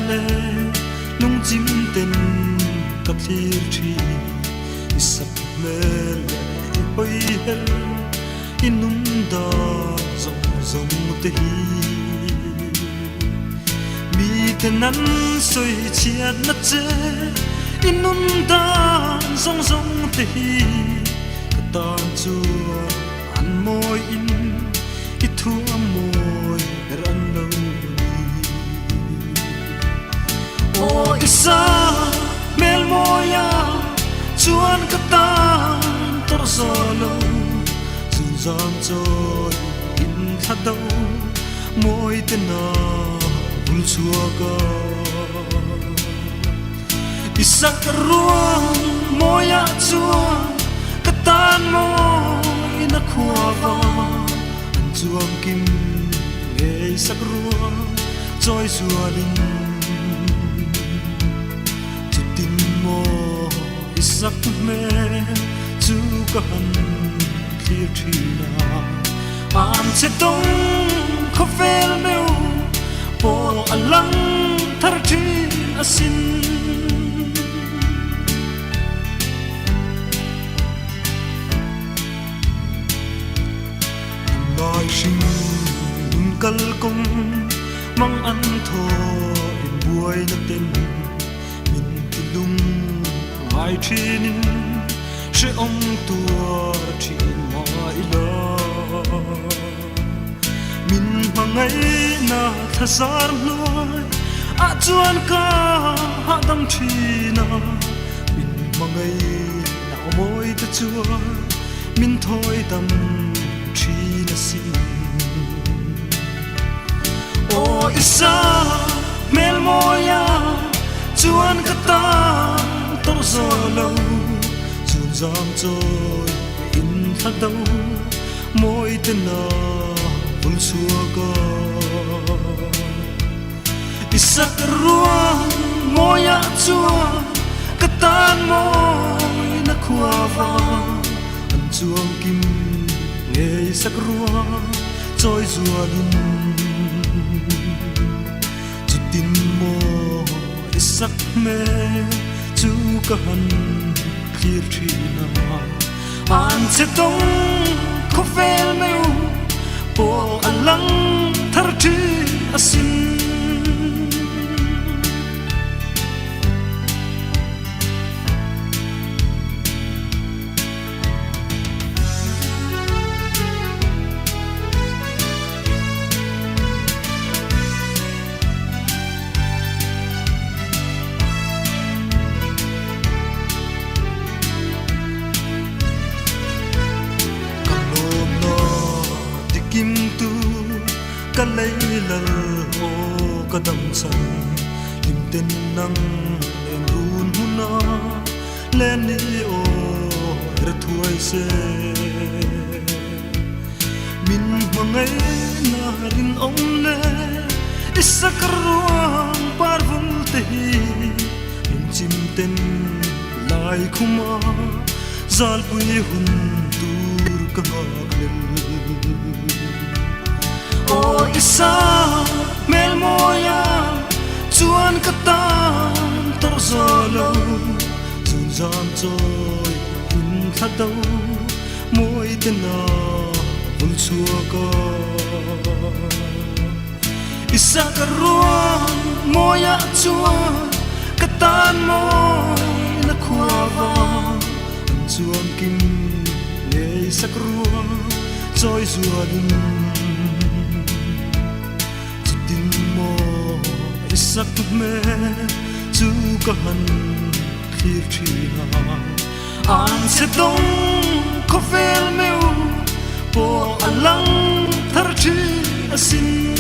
ne nung chim ten ka thlir thi isap mel oi hel inun da zong zong te hi mi tenan soi chiat na che inun da zong zong te hi ka tan chu an moi in i thu moi ran lo o isa mel moya chuan ka tan tor zolo zun zam choi in thado moi te na bul chua ga isa ka ruang moya chuan ka tan moi na khua va an chuam kim nge sak ruang choi zualin sak me chu ka han clear thina an che tong kho fel meu po alang thar thi asin lai shin kal kong mang an tho in buai na ten min tilung ai trinin sẽ ông tua trinin mai lo min mangai na thazar loi a chuan ka ha dam thina min mangai na moi te chuan min thoi dam thina sin o isa mel moya chuan ka ta tor zolo zun zam choi in thado moi te na bul chua ga isak ruang moya chua ka tan moi na khua va an chuang kim nge isak ruang choi zualin chutin mo isak me chu ka han clear thina an che tong kho fel meu po alang thar thi asin kim tu ka lấy lal o ka dam san lim ten nang en run huna len ni o er thuai se min mangai na rin ong le isakruang par vul te hi lim chim ten lai khuma zal pui hun tur ka lel o isa mel moya chuan ka tan tor zolo zun zam choi in thado moi te na bul chua ka isa ka ruang moya chuan ka tan moi na khua va an chuan kim nge sak ruang choi zualin sak me chu ka han clear thina an se tong kho fel meu po alang thar thi asin